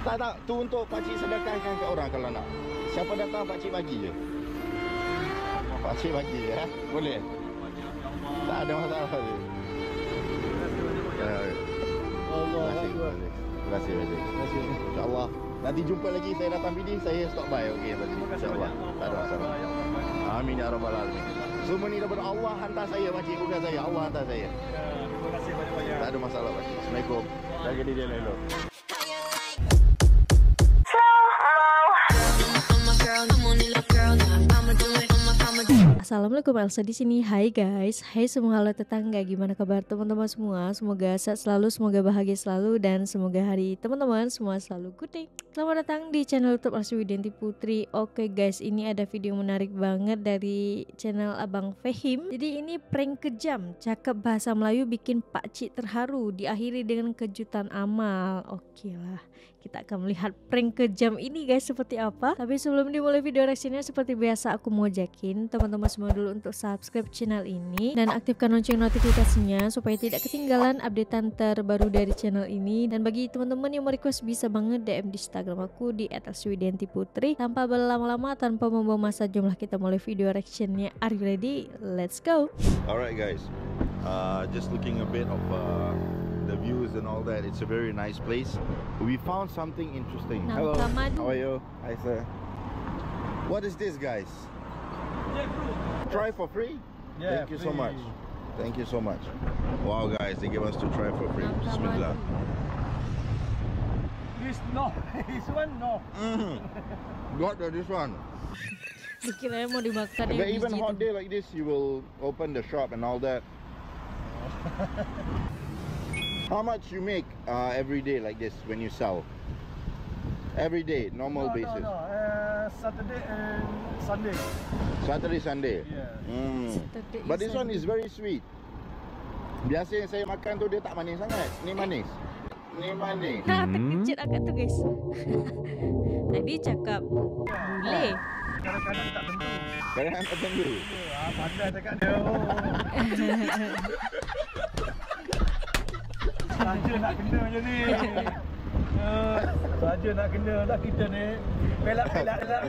Tak, tu untuk pakcik sedekahkan ke orang kalau nak. Siapa datang pakcik bagi je. Pakcik bagi ya. Boleh? Tak ada masalah dia. Terima kasih. InsyaAllah. Nanti jumpa lagi, saya datang PD, saya stop by. Okey, insyaAllah. Tak ada masalah. Amin ya rabbal alamin. Semua ni daripada Allah hantar saya, pakcik, bukan saya. Allah hantar saya. Terima kasih banyak-banyak. Tak ada masalah, pakcik. Assalamualaikum. Jaga diri dia elok. Assalamualaikum, Elsa di sini. Hai guys, hai semua, halo tetangga, gimana kabar teman-teman semua? Semoga sehat selalu, semoga bahagia selalu, dan semoga hari teman-teman semua selalu good day. Selamat datang di channel YouTube Elsa Widianti Putri. Oke guys, ini ada video menarik banget dari channel Abang Fahim. Jadi ini prank kejam, cakap bahasa Melayu bikin pakcik terharu, diakhiri dengan kejutan amal. Oke lah, kita akan melihat prank kejam ini guys seperti apa. Tapi sebelum dimulai video reaksinya, seperti biasa aku mau ajakin teman-teman semua dulu untuk subscribe channel ini dan aktifkan lonceng notifikasinya supaya tidak ketinggalan updatean terbaru dari channel ini. Dan bagi teman-teman yang mau request, bisa banget DM di Instagram aku di @elsawidiantiputri. Tanpa berlama-lama, tanpa membuang masa, jomlah kita mulai video reactionnya. Are you ready? Let's go. Alright guys, just looking a bit of the views and all that. It's a very nice place. We found something interesting. Hello, how are you? Hi sir. What is this guys? Try for free? Yeah, thank you so free. much. Thank you so much. Wow guys, they give us to try for free. Bismillah. This no, this one no. Got this one. Dikira mau dimakan But ya even biji hot itu. day like this, you will open the shop and all that. How much you make every day like this when you sell? Every day, normal basis. No. Saturday and Sunday. Saturday, Sunday. Yeah. Saturday But this one Sunday. is very sweet. Biasa yang saya makan tu dia tak manis sangat. Ni manis. Ni manis. Nah, terkejut agak tuh guys. Tadi cakap boleh. Kadang-kadang tak tentu. Kadang-kadang tertentu. Pandai cakap dia. Saja nak kena je ni. Saja nak kena lah kita ni. Pelak-pelak dah.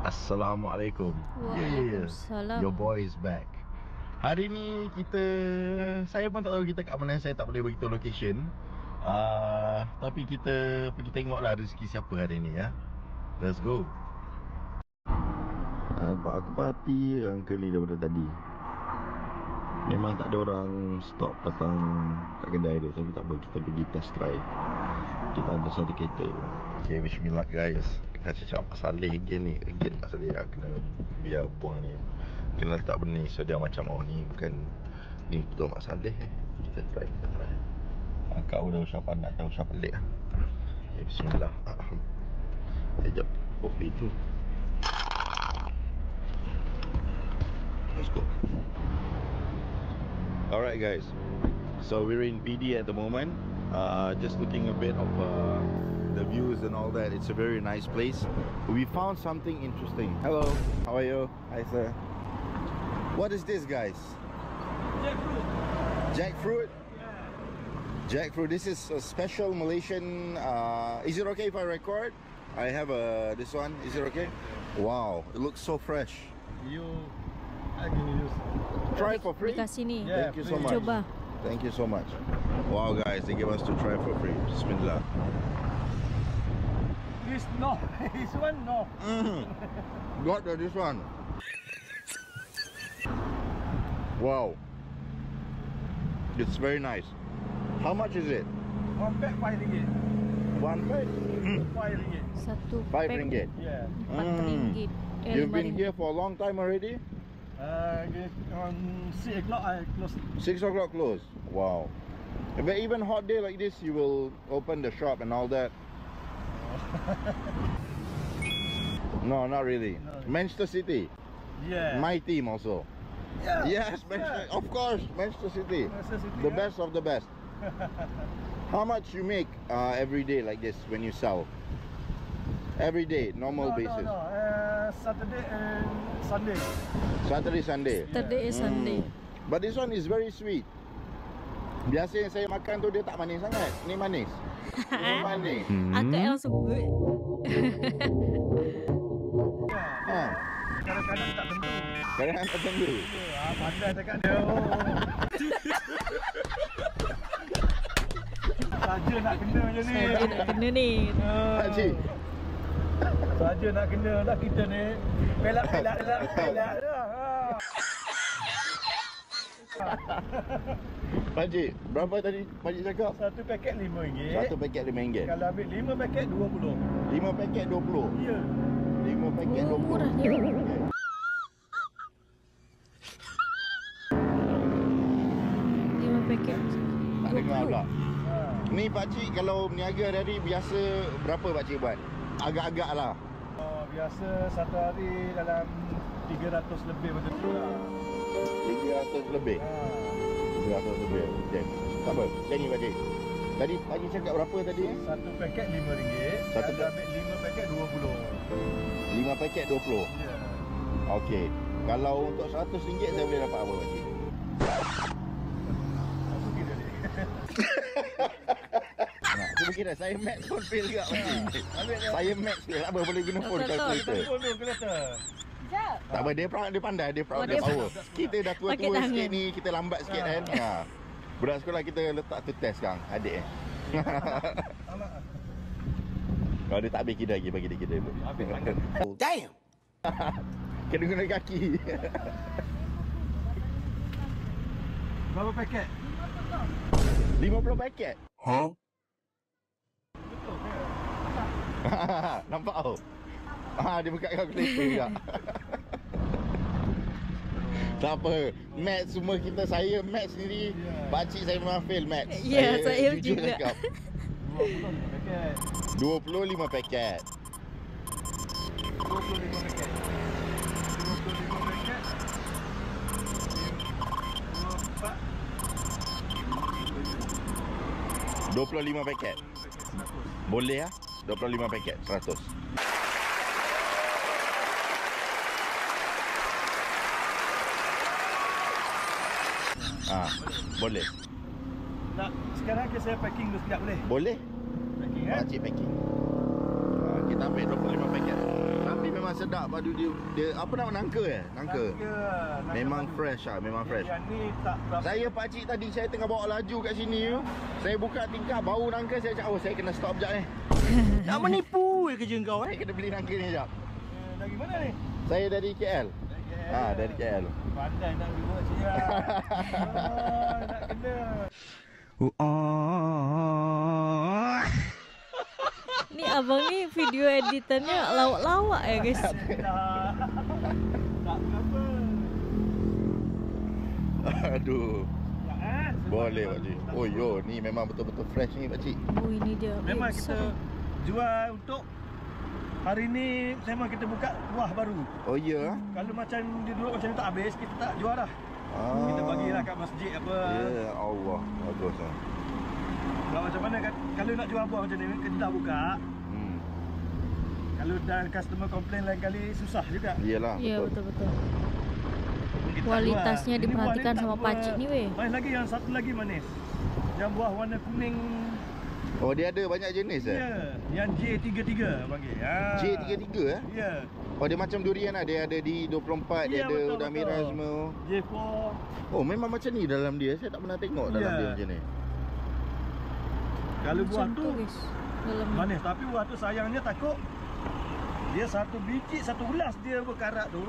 Assalamualaikum. Waalaikumsalam. Your boy is back. Hari ni saya pun tak tahu kita kat mana, saya tak boleh beritahu location. Tapi kita pergi tengoklah rezeki siapa hari ni ya. Let's go. Nampak aku parti uncle ni daripada tadi. Memang tak ada orang stop datang kat kedai dia, tapi tak apa, kita pergi test try. Kita ada satu kereta. Okay, bismillah guys. Kita cakap pasal Saleh ni. Again pasal dia kena biar buang ni. Kena letak benda ni, so dia macam ni bukan ni betul Mak Saleh. Kita try. Kau dah usah pandai, tak usah pelik lah. Okay, bismillah. Sekejap, kopi tu. Let's go. Alright guys, so we're in PD at the moment. Just looking a bit of the views and all that. It's a very nice place. We found something interesting. Hello, how are you? Hi sir. What is this guys? Jackfruit. Jackfruit? Yeah. Jackfruit, this is a special Malaysian. Is it okay if I record? I have this one. Is it okay? Wow, it looks so fresh. I can use. Try for free? Dikasih nih. Yeah. Thank you so much. Coba. Thank you so much. Wow guys, they give us to try for free. Bismillah. This no, this one no. Got this one. Wow. It's very nice. How much is it? One pack RM5. One pack? RM5. Satu Five pack ringgit. Yeah. RM4. You've been here for a long time already? On 6 o'clock I close. 6 o'clock close. Wow. But even hot day like this, you will open the shop and all that? No, not really. No. Manchester City. Yeah. My team also. Yeah. Yes, Manchester, of course, Manchester City. Manchester City, The yeah. best of the best. How much you make every day like this when you sell? Every day, normal basis. No. Saturday and Sunday. Saturday, Sunday. Saturday is Sunday. But this one is very sweet. Biasa yang saya makan tu dia tak manis sangat. Ni manis. Ni manis. Agak yang sebut. Ha. Kadang-kadang tak tentu. Kadang-kadang tertentu. Pandai cakap dia. Saja nak kena je ni. Saja nak kena ni. Pakcik. Saja nak kena dah kita ni. Pelak dah. Pakcik, berapa tadi pakcik cakap? Satu paket RM5. Satu paket RM5. Kalau ambil 5 paket 20. 5 paket 20. Ya. 5 paket 20. Murahnya. 5 paket. Tak dengar pula. Ha. Ni pakcik kalau berniaga dari biasa berapa pakcik buat? Agak-agak lah. Biasa satu hari dalam 300 lebih macam tu lah. 300 lebih. 300 lebih. Okey. Tak apa. Macam ni pakcik. Tadi pakcik cakap berapa tadi? Satu paket RM5. Satu Kalau ambil 5 paket 20. 5 paket 20. Ya. Okey. Kalau untuk RM100 saya boleh dapat apa pakcik? Aku kira ni. Nah, cuba kira saya max pun fail juga pakcik. Saya max fail. Apa boleh guna phone calculator? Telefon tu kereta. Tak apa, dia pandai, dia proud, Oh, dia dia power. Kita dah Pakai tua-tua tangan. sikit ni, kita lambat sikit kan. Ha. Budak sekolah kita letak tu test sekarang, adik Alamak. Kalau dia tak habis kira lagi, bagi dia kira dulu. Habis tangan. Damn! Kena guna kaki. Berapa paket? 50 paket. Huh? Betul ke? Nampak tau? Dia buka kalkulator juga. Tak apa, maths semua kita, saya maths sendiri. Pakcik saya memang fail maths. Ya, saya jujur juga. cakap. 25 paket. 25 paket. 25 paket. 25 paket. Boleh lah. 25 paket, 100. Boleh. Tak, sekarang ke saya packing dulu sekejap boleh? Boleh. Packing Pakcik packing. Kita ambil 25 paket. Tapi memang sedap padu dia apa nama nangka Nangka. Memang fresh ah, memang fresh. Yang ni tak berapa. Saya pakcik tadi saya tengah bawa laju kat sini tu. Saya buka tingkap bau nangka, saya cakap saya kena stop jap ni. Nak menipu kerja kau Saya kena beli nangka ni jap. Dari mana ni? Saya dari KL. Dari KL. Pandai nak buat saya. Nak kena. Ni abang ni video editannya lawak-lawak ya guys. Tak berapa. Aduh. Ya, Boleh pakcik. Oh yo, ni memang betul-betul fresh ni pakcik. Oh ini dia. Memang besar. kita jual untuk hari ni memang kita buka buah baru. Oh ya. Kalau macam dia duduk macam ni tak habis, kita tak jual dah. Kita bagilah kat masjid apa. Ya Allah, bagus ah. Kalau macam mana kan, kalau nak jual buah macam ni, kita dah buka. Kalau dah customer komplain lain kali, susah juga. Iyalah, Ya betul. betul-betul. Kita tak Kualitasnya jual. Ini buah diperhatikan ni tak sama apa. pakcik ni weh. Manis lagi, yang satu lagi manis. Yang buah warna kuning. Oh, dia ada banyak jenis Ya, yang J33 panggil. J33 Ya. Oh, dia macam durian lah. Dia ada di 24, dia Ya, ada betul, udang betul. merah semua. J4. Oh, memang macam ni dalam dia. Saya tak pernah tengok dalam Ya. dia macam ni. Kalau buah Macam tu guys. Dalam manis, tapi buah tu sayangnya takut dia satu biji, satu ulas dia berkarat tu.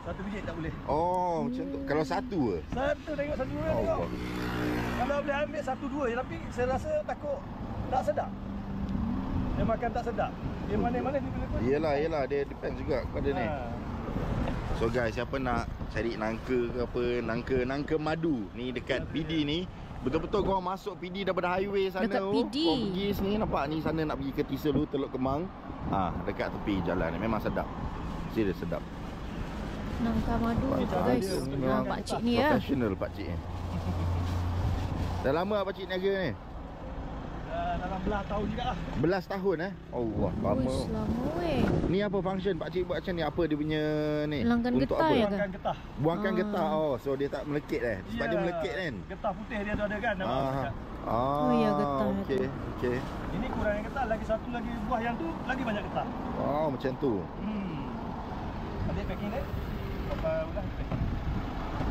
Satu biji tak boleh. Oh, macam tu. Kalau satu ke? Satu tengok, satu dua tengok. Allah. Kalau boleh ambil satu dua je, tapi saya rasa takut tak sedap. Dia makan tak sedap. Dia manis-manis dia boleh pun. Yelah, dia depend juga kepada ni. So guys, siapa nak cari nangka ke apa, nangka madu ni dekat PD ni, betul-betul korang masuk PD daripada highway sana Dekat tu, PD. korang pergi sini, nampak ni sana nak pergi ke Tisalu, Teluk Kemang. Dekat tepi jalan ni memang sedap. Serius sedap. nangka madu guys. Memang Pakcik ni ya. professional pakcik ni. Dah lama pakcik niaga ni? dalam belah tahun juga lah. Belas tahun Allah, lama. Uish, lama weh. Ni apa function pakcik buat macam ni? Apa dia punya ni? Hilangkan Untuk getah apa? ya? Buangkan getah. Buangkan getah. Oh, so dia tak melekit sebab dia melekit kan. Getah putih dia tu ada kan. Nampak tak? Oh, ya, getah okey, okey. Ini kurangnya getah, lagi satu lagi buah yang tu lagi banyak getah. Oh, macam tu. Adik packing dia. Berapa ulang packing?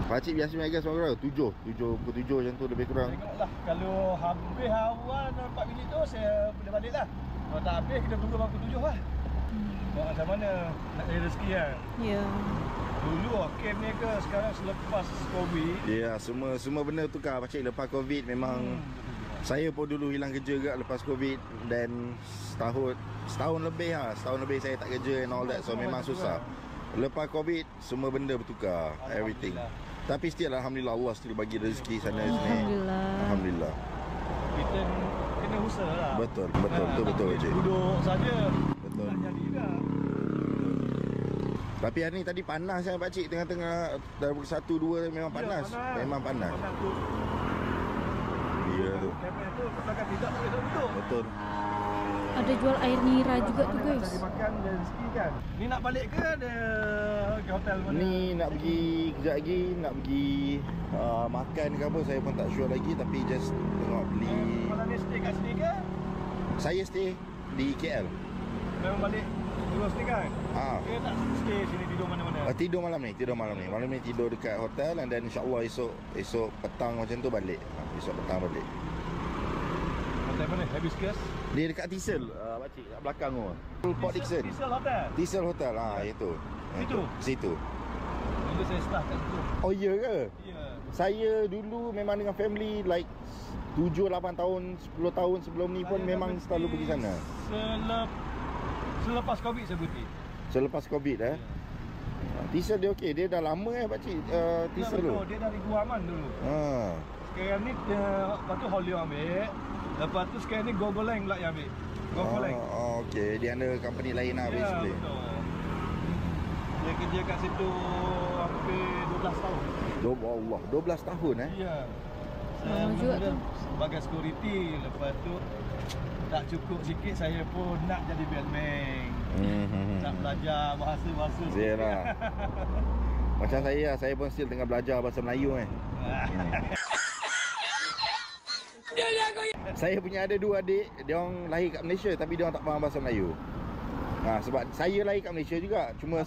Pakcik biasa mega semua berapa? 7 macam tu lebih kurang. Tengoklah, kalau habis awal 4 minit tu saya boleh balik lah. Kalau tak habis kita tunggu bangku 7 lah. Macam mana nak cari rezeki kan? Ya. Dulu camp ni ke sekarang selepas Covid. Ya, semua benda tukar pakcik lepas Covid memang. Saya pun dulu hilang kerja juga lepas Covid dan setahun lebih saya tak kerja and all that, so memang susah. Lepas Covid semua benda bertukar, everything. Tapi still alhamdulillah Allah still bagi rezeki sana sini. Alhamdulillah. Kita kena usaha lah. Betul cik. Duduk saja. Betul. Tak jadi juga. Tapi hari ni tadi panas kan pakcik, tengah-tengah dah pukul 1 2 memang panas. Memang panas. Ya tu. Kamera tu katakan tidak boleh duduk. Betul. Ada jual air nira juga tu guys. Cari makan dan rezeki kan. Ni nak balik ke ada ke hotel mana? Ni nak pergi kejap lagi, nak pergi makan ke apa, saya pun tak sure lagi, tapi just tengok beli. Malam ni stay kat sini ke? Saya stay di KL. Memang balik dua sini kan? Ke tak stay sini tidur mana-mana? Tidur malam ni. Malam ni tidur dekat hotel and then insya-Allah esok petang macam tu balik. Esok petang balik. Hotel mana? Hibiscus? Dia dekat Tisel, pakcik, kat belakang tu. Port Dickson. Tisel Hotel? Tisel Hotel, itu. Situ. Dulu saya start kat situ. Oh ya ke? Ya. Saya dulu memang dengan family like 7-8 tahun, 10 tahun sebelum ni pun memang selalu pergi sana. Selepas Covid saya berhenti. Selepas Covid Tisel dia okey, dia dah lama pakcik Tisel tu. Dia dari Gua Aman dulu. Sekarang ni lepas tu Holio ambil. Lepas tu sekarang ni Gogoleng pula yang ambil. Gogoleng. Okey, dia ada company lain lah basically. Betul. Dia kerja kat situ hampir 12 tahun. Allah, 12 tahun Ya. Lama juga tu. Sebagai security, lepas tu tak cukup sikit saya pun nak jadi bellman. Nak belajar bahasa-bahasa. Yalah. Macam saya pun still tengah belajar bahasa Melayu Saya punya ada 2 adik, dia orang lahir kat Malaysia tapi dia orang tak faham bahasa Melayu. Sebab saya lahir kat Malaysia juga, cuma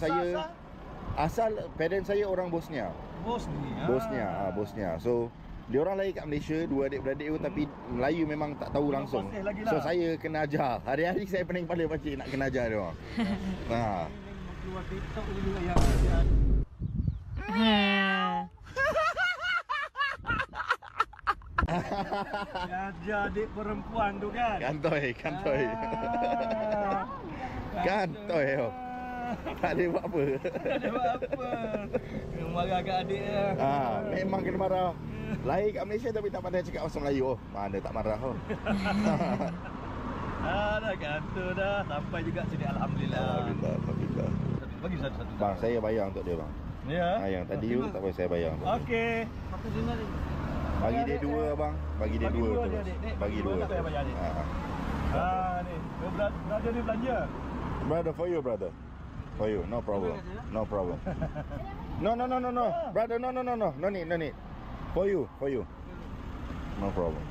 asal parents saya orang Bosnia. Bosnia. So dia orang lahir kat Malaysia, 2 adik-beradik pun, tapi Melayu memang tak tahu langsung. So saya kena ajar. Hari-hari saya pening kepala pakcik nak kena ajar dia orang. Keluar TikTok dulu yang ajar adik perempuan tu kan. Kantoi. Kantoi. Tak boleh buat apa. Marah kat adik dia. Memang kena marah. Lahir kat Malaysia tapi tak pandai cakap bahasa Melayu. Mana tak marah Dah kata dah. Sampai juga sini alhamdulillah. Alhamdulillah. Bagi satu. Bang, saya bayar untuk dia bang. Ya. Yang tadi tu tak payah saya bayar. Okey. Bagi dia 2 bang. Bagi dia 2 tu. Bagi 2. Tak payah bayar ni. Ni. Brother ni belanja. Brother, for you brother. For you, no problem. No problem. No. Brother, no. No need. For you. No problem.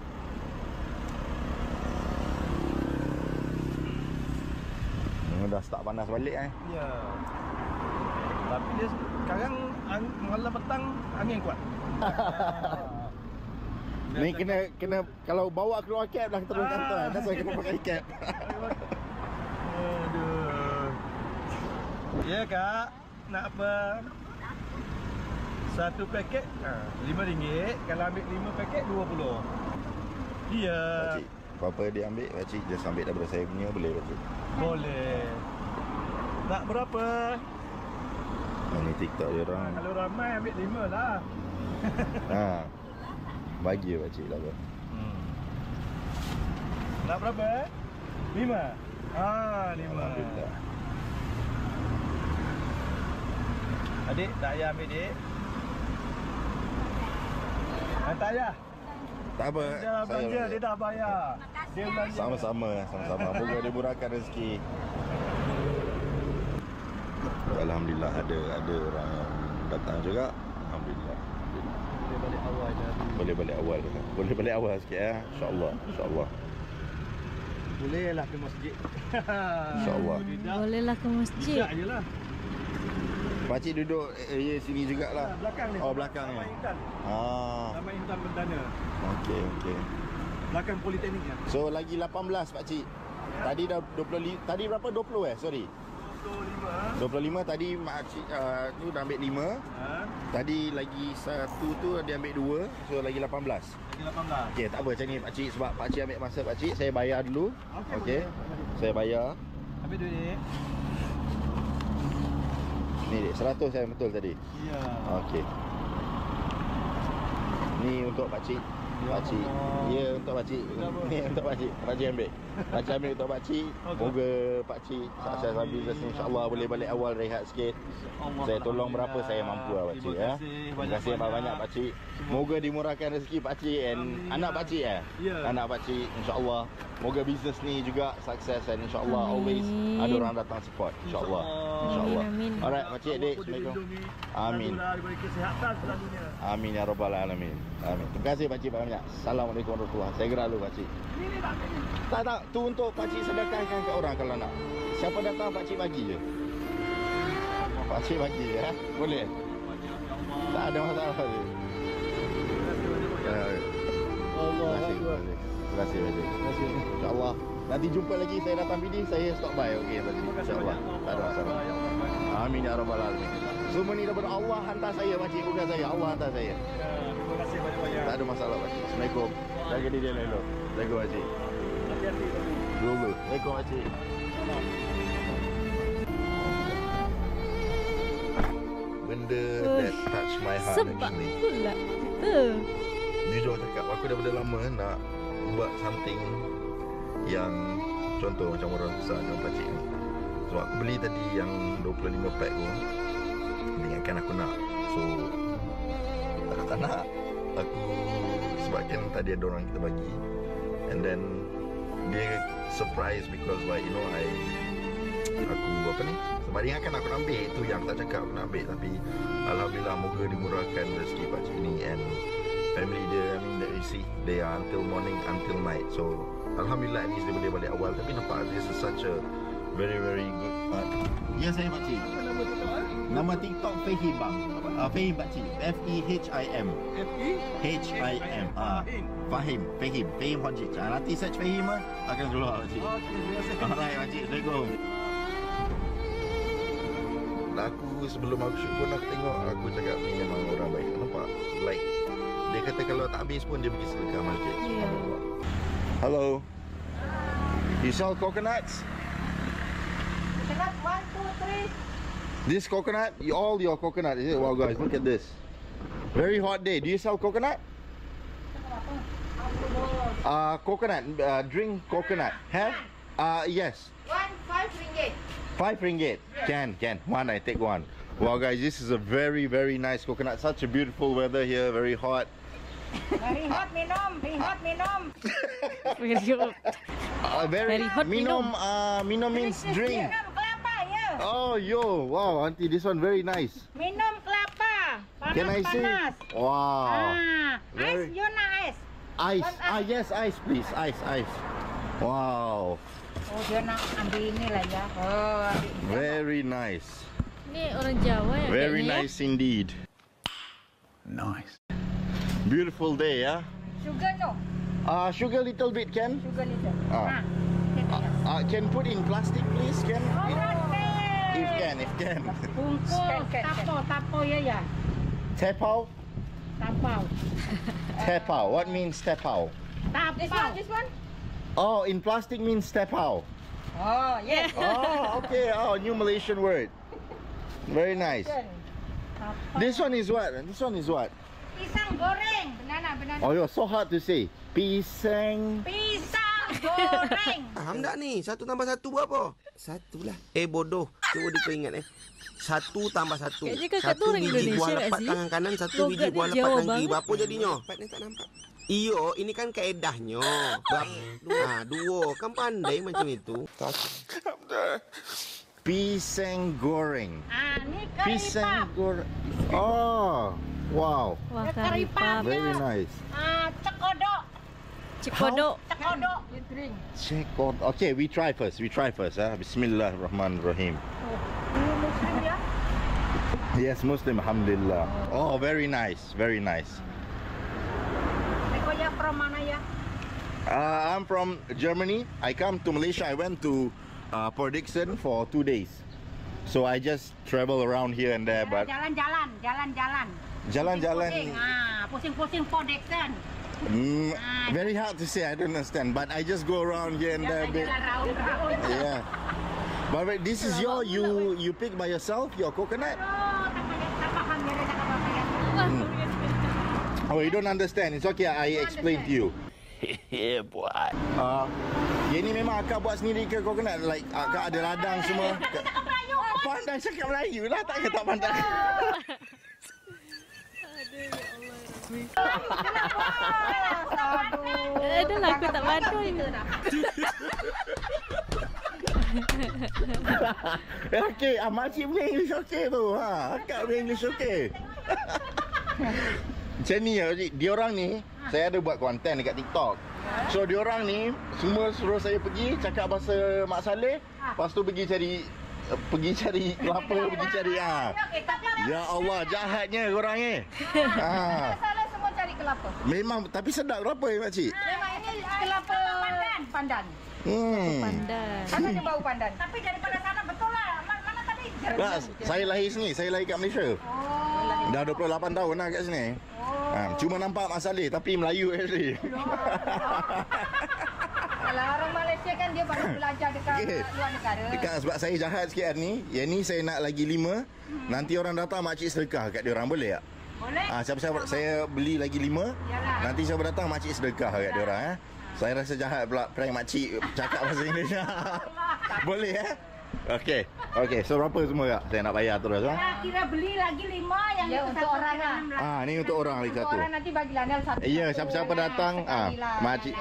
Dah start panas balik Ya. Tapi dia sekarang malam petang angin kuat. Ni kena kalau bawa keluar cab dah terus kantor. Dah saya kena pakai cab. Aduh. Ya kak, nak apa? 1 paket RM5. Kalau ambil 5 paket 20. Ya. Pakcik, apa-apa dia ambil, pakcik just ambil daripada saya punya boleh pakcik? Boleh. Nak berapa? Ini TikTok dia orang. Kalau ramai ambil 5 lah. Bagi pakcik lah apa. Nak berapa? 5? 5. Alhamdulillah. Adik, tak payah ambil dik. Tak payah. Tak apa. Dia dah belanja, dia dah bayar. Dia belanja. Sama-sama. Moga dia murahkan rezeki. Alhamdulillah ada orang yang datang juga. Alhamdulillah. Boleh balik awal dah. Boleh balik awal sikit ya. InsyaAllah. Boleh lah ke masjid. InsyaAllah. Bolehlah ke masjid. Sekejap je lah. Pakcik duduk sini jugalah. Belakang ni. Oh, belakang ni. Taman Intan. Taman Intan Bendana. Okey. Belakang Politekniknya. So lagi 18 pakcik. Tadi dah 20. Tadi berapa? 20 sorry. 25 tadi makcik tu dah ambil 5. Tadi lagi satu tu dia ambil 2. So lagi 18. Lagi 18. Okey, tak apa macam ni pakcik, sebab pakcik ambil masa pakcik, saya bayar dulu. Okey. Saya bayar. Ambil duit. Ni dek 100 saya betul tadi. Ya. Okey. Ni untuk pakcik. Pakcik. Ya, untuk pakcik. Ni untuk pakcik. Pakcik ambil. Pakcik ambil untuk pakcik. Moga pakcik sukses habis ni, insya-Allah boleh balik awal rehat sikit. Saya tolong berapa saya mampu lah pakcik ya. Terima kasih banyak pakcik. Moga dimurahkan rezeki pakcik and anak pakcik ya. Anak pakcik, insya-Allah. Moga bisnes ni juga sukses dan insya-Allah always ada orang datang support, insya-Allah. Amin. Alright pakcik, adik. Assalamualaikum. Amin. Diberi kesihatan selalunya. Amin ya rabbal alamin. Amin. Terima kasih pakcik banyak. Assalamualaikum warahmatullahi wabarakatuh. Saya gerak dulu pakcik. Tak, tu untuk pakcik sedekahkan ke orang kalau nak. Siapa datang pakcik bagi je. Pakcik bagi ya. Boleh. Tak ada masalah dia. Allah. Terima kasih pakcik. InsyaAllah. Nanti jumpa lagi, saya datang PD, saya stop by. Okey pakcik. InsyaAllah. Tak ada masalah. Amin ya rabbal alamin. Semua ni daripada Allah hantar saya pakcik, bukan saya. Allah hantar saya. Terima kasih banyak-banyak. Tak ada masalah pakcik. Assalamualaikum. Jaga diri elok. Assalamualaikum pakcik. Hati-hati. Dulu. Assalamualaikum pakcik. Benda that touch my heart Sebab actually. pula kita. Jujur cakap, aku dah lama nak buat something yang contoh macam orang besar dengan pakcik ni. So aku beli tadi yang 25 pack tu, ingatkan aku nak. So aku tak nak. Aku sebabkan tadi ada orang kita bagi, and then dia surprise because like you know aku apa ni, sebab dia ingatkan aku nak ambil. Itu yang aku tak cakap aku nak ambil. Tapi alhamdulillah moga dimurahkan rezeki pakcik ni and family dia. I mean that you see, they are until morning, until night. So alhamdulillah at least dia boleh balik awal. Tapi nampak this is such a very good part. Ya saya pakcik. Apa nama TikTok? Nama TikTok Fahim bang. Fahim pakcik. F-E-H-I-M. H-I-M. Fahim Haji. Nanti search Fahim akan keluar pakcik. Alright pakcik. Assalamualaikum. Aku sebelum aku shoot pun aku tengok, aku cakap ni memang orang baik. Nampak? Like dia kata kalau tak habis pun dia pergi sedekah masjid. Subhanallah. Hello. You sell coconuts? Coconut 1, 2, 3. This coconut, all your coconut, is it? Wow guys, look at this. Very hot day. Do you sell coconut? Coconut, drink coconut. Have? Yes. 5 ringgit. 5 ringgit. Can. One, I take one. Wow guys, this is a very nice coconut. Such a beautiful weather here, very hot. Very hot minum. Very hot. Very Very hot minum. Minum means drink. Minum kelapa ya. Oh yo, wow, auntie, this one very nice. Minum kelapa. Panas. Can I see? Wow. Ais, you nak ais? Ice. Yes, ice please. Ice. Wow. Oh, dia nak ambil ini lah ya. Oh, Very nice. Ini orang Jawa ya. Very kayaknya ya. nice indeed. Nice. Beautiful day, yeah. sugar no. Sugar little bit, can? Sugar little. Can put in plastic, please, can? If can. Bungkus. Tapo ya. Tepao? Tapau. Tepao. What means tepao? Tapau. This one? Oh, in plastic means tepao. Oh, yes. Oh, okay. Oh, new Malaysian word. Very nice. This one is what? Pisang goreng. Banana. Oh, you're so hard to say. Pisang. Pisang goreng. Faham tak ni? 1 tambah 1 berapa? 1 lah. Bodoh. Cuba dia ingat 1 tambah 1. Kayaknya kakak tu orang biji Indonesia buah tak lepat sih? tangan kanan, 1 biji Logat buah dia lepat Jawa tangan kiri. banget. Berapa jadinya? 4 ni tak nampak. Iyo, ini kan kaedahnya. Dua. Kan pandai macam itu. Pisang goreng. Ni kari Pisang pap. goreng. Oh, wow. Wah, Kari kari pap. Very nice. Cekodok. Cekodok. Cekodok. Check out. Okay, we try first. Bismillahirrahmanirrahim. Muslim ya. Yes, Muslim, alhamdulillah. Oh, very nice. Kau ya from mana ya? I'm from Germany. I come to Malaysia. I went to Port Dickson for 2 days. So I just travel around here and there, but Jalan-jalan. jalan-jalan. Pusing-pusing Port Dickson. Very hard to say. I don't understand, but I just go around here and there. Round. Yeah. But wait, this is you pick by yourself your coconut? Tak faham dia cakap apa ya. Oh, you don't understand. It's okay. I explain to you. Yeah, boy. Yang ni memang akak buat sendiri ke coconut? Like akak ada ladang semua. Pandai cakap Melayu lah, takkan tak pandai. Adalah aku tak pandai. Okay, makcik punya English okay tu. Akak punya English okay. Macam ni ya, diorang ni, saya ada buat konten dekat TikTok. So diorang ni, semua suruh saya pergi cakap bahasa Mak Saleh. Lepas tu pergi cari kelapa, pergi cari Ya Allah, jahatnya korang ni. Salah semua cari kelapa. Memang, tapi sedap kelapa ya makcik? Memang ini kelapa pandan. Pandan. Mana dia bau pandan? Tapi daripada sana betul lah. Mana tadi? Nah, saya lahir sini, saya lahir kat Malaysia. Dah 28 tahun lah kat sini. Cuma nampak Mak Saleh tapi Melayu actually. Kalau orang Malaysia kan dia baru belajar dekat luar negara. Dekat sebab saya jahat sikit hari ni. Yang ni saya nak lagi 5. Nanti orang datang makcik sedekah kat diorang, boleh tak? Boleh. Siapa-siapa saya beli lagi 5. Nanti siapa datang makcik sedekah kat diorang Saya rasa jahat pula prank makcik cakap bahasa Inggeris. Boleh Okey. So berapa semua kak? Saya nak bayar terus Kira beli lagi 5 yang Ya, untuk orang lah. Ni untuk orang lagi Untuk satu. orang nanti bagilah Nel satu. Ya, siapa-siapa datang makcik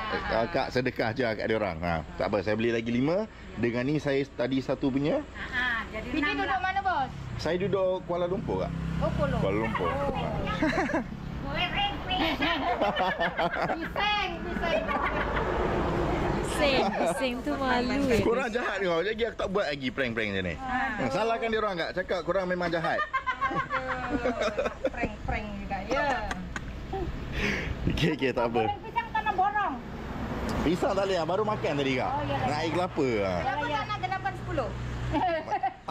kak sedekah je kat diorang. Tak apa, saya beli lagi 5. Dengan ni saya tadi satu punya. Jadi Bini duduk mana bos? Saya duduk Kuala Lumpur kak. Oh, Polo. Kuala Lumpur. Bising tu malu Korang jahat kau. Jadi aku tak buat lagi prank-prank macam ni. Salahkan dia orang kak. Cakap korang memang jahat. Prank juga ya. Okey, tak apa. pisang tanah borong. Pisang tak boleh lah. Baru makan tadi kak. Nak air kelapa Berapa tak nak genapkan 10?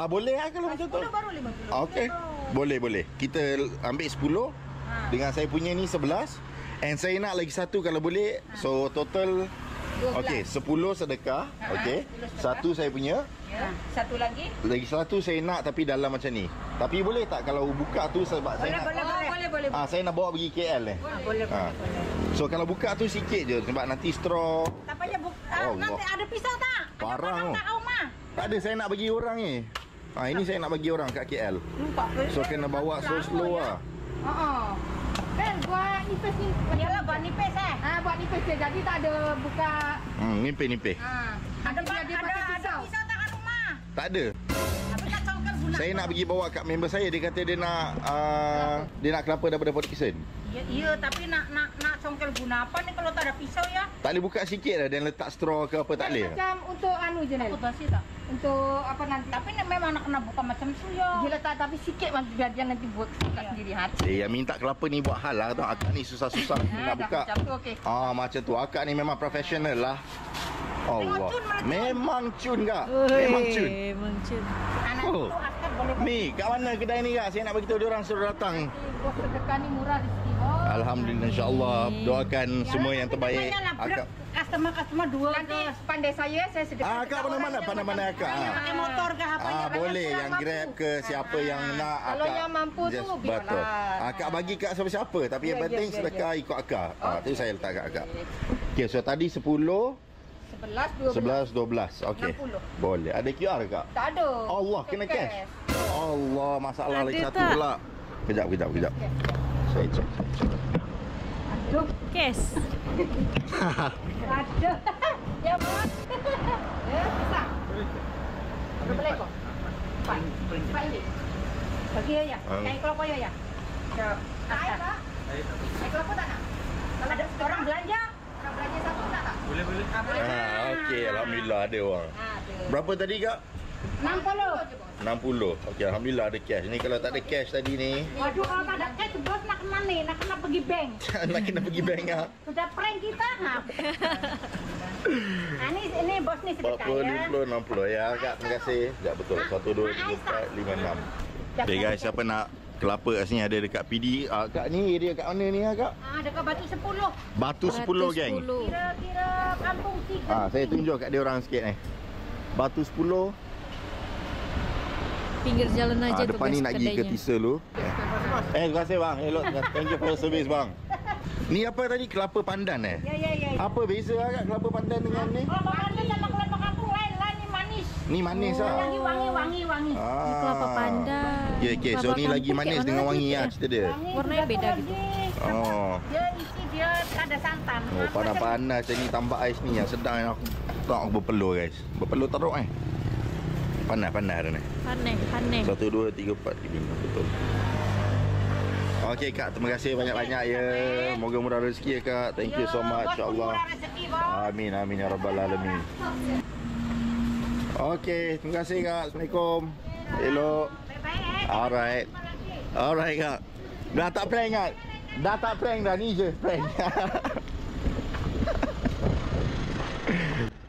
boleh lah kalau macam tu. 10 baru 50. Okey. Boleh. Kita ambil 10. Dengan saya punya ni 11. And saya nak lagi satu kalau boleh. So total 12. okey, 10 sedekah. Okey. 10 Satu saya punya. Ya. Satu lagi? Lagi satu saya nak tapi dalam macam ni. Tapi boleh tak kalau buka tu sebab saya nak Boleh. saya nak bawa pergi KL ni. Boleh. So kalau buka tu sikit je sebab nanti straw. Tak payah Allah. nanti ada pisau tak? Parang tu. Tak Oma. Tak ada, saya nak bagi orang ni. Ini saya nak bagi orang kat KL. So kena bawa slow lah. Kan buat nipis ni. Yalah buat nipis Buat nipis je. Jadi tak ada buka. Nipih-nipih. Ada Dia pakai pisau. pisau tak kat rumah. Tak ada. Tapi tak congkel guna. Saya nak pergi bawa kat member saya. Dia kata dia nak kelapa daripada Port Dickson. Ya, tapi nak congkel guna apa ni kalau tak ada pisau ya? Tak boleh buka sikit lah dan letak straw ke apa, tak boleh. Macam untuk je Nel. Putasi tak? Untuk apa nanti? Tapi ni memang nak kena buka macam tu ya. Dia letak tapi sikit biar dia nanti buat sendiri hati. Yang minta kelapa ni buat hal lah. Tahu akak ni susah-susah nak buka. Macam tu okey. Macam tu. Akak ni memang profesional lah. Allah. cun, mereka. Memang cun kak. Memang cun. Memang cun. Anak Oh. itu akan boleh Mi, kat mana kedai ni kak? Saya nak beritahu dia orang suruh datang. Bos sedekah ni murah rezeki. Alhamdulillah, insyaAllah. Doakan semua yang terbaik. Akak Akak. customer dua Nanti pandai saya sedekah. Akak mana-mana, pandai-pandai akak. pakai motor ke apa Boleh yang Grab ke siapa yang nak Kalau yang mampu tu, just biarlah. betul. Akak bagi kat siapa-siapa tapi yang Ya, penting ya, sedekah ikut akak. Tu saya letak kat akak. Okey, so tadi 10, 11, 12. 11, 12. Okey. 60. Boleh. Ada QR kak? Tak ada. Allah, kena cash. Allah, masalah lagi Ada satu tak? pula. Kejap. Saya cek. Aduh, Cash. aduh. Ya, Bos. Bisa. Udah boleh kok. Pak ini. Bagi ya. Kayak kelopo ya. Kayak Pak. Kayak kelopo tak nak? Kalau ada orang belanja satu tak? Boleh. Okey, alhamdulillah ada orang. Ada. Berapa tadi kak? 60. 60. Okey, alhamdulillah ada cash. Ni kalau tak ada cash tadi ni, Waduh, kalau tak ada cash, bos nak kemana nih? Nak kena pergi bank. nak kena pergi bank ah. Sudah prank kita. Nah, ini bos nih sedekah 40, ya. 50, 60 ya kak. Terima kasih. Sekejap betul. 1 2 3 4 5 6. Okay guys, siapa nak kelapa kat sini ada dekat PD. Kak ni area kat mana ni kak? Dekat Batu 10. Batu 10 geng. Kira-kira kampung 3. Saya tunjuk kat dia orang sikit ni. Batu 10. Pinggir jalan aja tuh Depan guys ni nak pergi ke kedainya. Tisa dulu. Terima kasih bang. Hello. Thank you for your service bang. Ni apa tadi? Kelapa pandan Ya. Apa beza kak kelapa pandan dengan ni? Kelapa pandan sama kelapa kampung lain ni manis. Ni manis lah. Lagi wangi. Ini kelapa pandan. Okay. So Kelapa ni lagi kampung manis kayak dengan mana wangi gitu lah ya? cerita dia. Warnanya beda gitu. Oh. Dia ada santan. Oh, panas-panas macam ni tambah ais ni yang sedang yang aku tak berpeluh guys. Berpeluh teruk Panas dah ni. Panas. 1 2 3 4 5 betul. Okey kak, terima kasih banyak-banyak ya. Moga murah rezeki ya kak. Thank you so much insya-Allah. Amin ya rabbal alamin. Okey, terima kasih kak. Assalamualaikum. Hello. Alright kak. Dah tak prank kak. Ni je prank.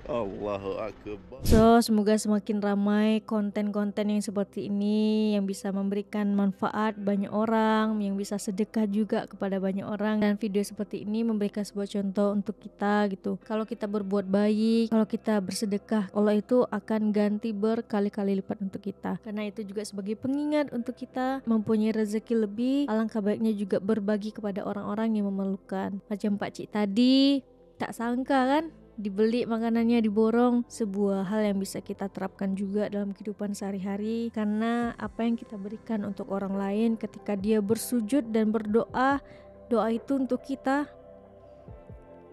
Allahu akbar. So, semoga semakin ramai konten-konten yang seperti ini yang bisa memberikan manfaat banyak orang, yang bisa sedekah juga kepada banyak orang, dan video seperti ini memberikan sebuah contoh untuk kita gitu. Kalau kita berbuat baik, kalau kita bersedekah, Allah itu akan ganti berkali-kali lipat untuk kita. Karena itu juga sebagai pengingat untuk kita mempunyai rezeki lebih, alangkah baiknya juga berbagi kepada orang-orang yang memerlukan. Macam Pak Cik tadi, tak sangka kan? Dibeli makanannya, diborong, sebuah hal yang bisa kita terapkan juga dalam kehidupan sehari-hari, karena apa yang kita berikan untuk orang lain ketika dia bersujud dan berdoa, doa itu untuk kita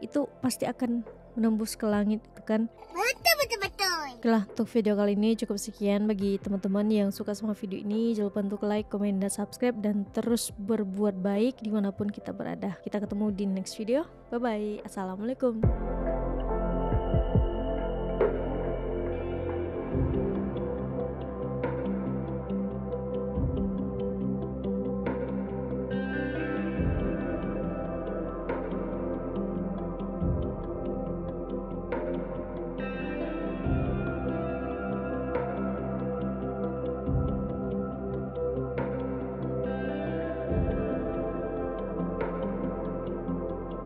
itu pasti akan menembus ke langit itu kan. Betul. Oke lah, untuk video kali ini cukup sekian. Bagi teman-teman yang suka sama video ini, jangan lupa untuk like, komen, dan subscribe, dan terus berbuat baik dimanapun kita berada. Kita ketemu di next video. Bye bye. Assalamualaikum.